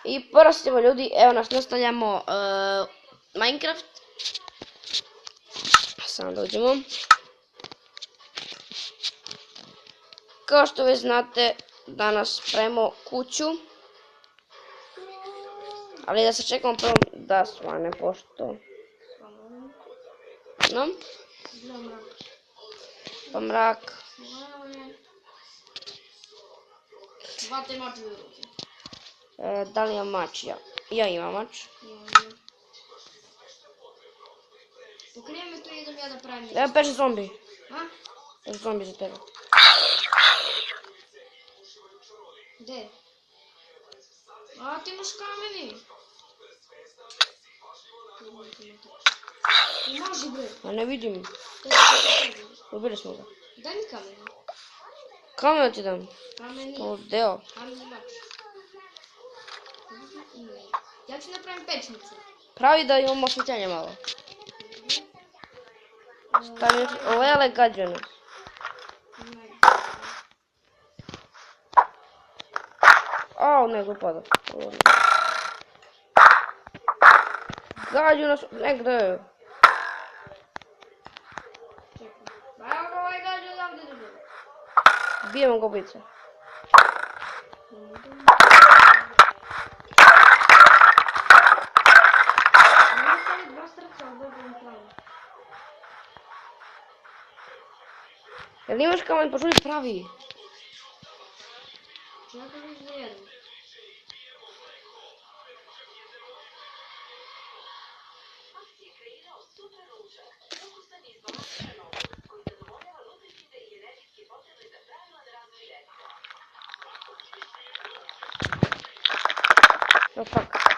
I porastimo ljudi, evo nas nastavljamo Minecraft. Samo dođemo. Kao što već znate, danas pravimo kuću. Ali da se čekamo prvo da svane pošto. No? Pa mrak. Bate mač u ruke. Da li imam mač? Ja imam mač. Pokrije me to jednom ja da pravim nešto. Evo peše zombi. A? Peše zombi za tebe. Gde? A ti imaš kameni. Može bre. Ja ne vidim. Ubili smo ga. Daj mi kameni. Kamen ti dam. Kameni. To deo. Kameni mač. Ja ću napravim pečnicu. Pravi da imamo osvjetljenje malo. Stavim lele gađane. Au, nego pada. Gađu nas negdje. Evo ga ovaj gađa odavde da bude. Bijemo ga ubice. Jel imaš kamen, požuri pravi. Ja ga već za jednu. No fuck.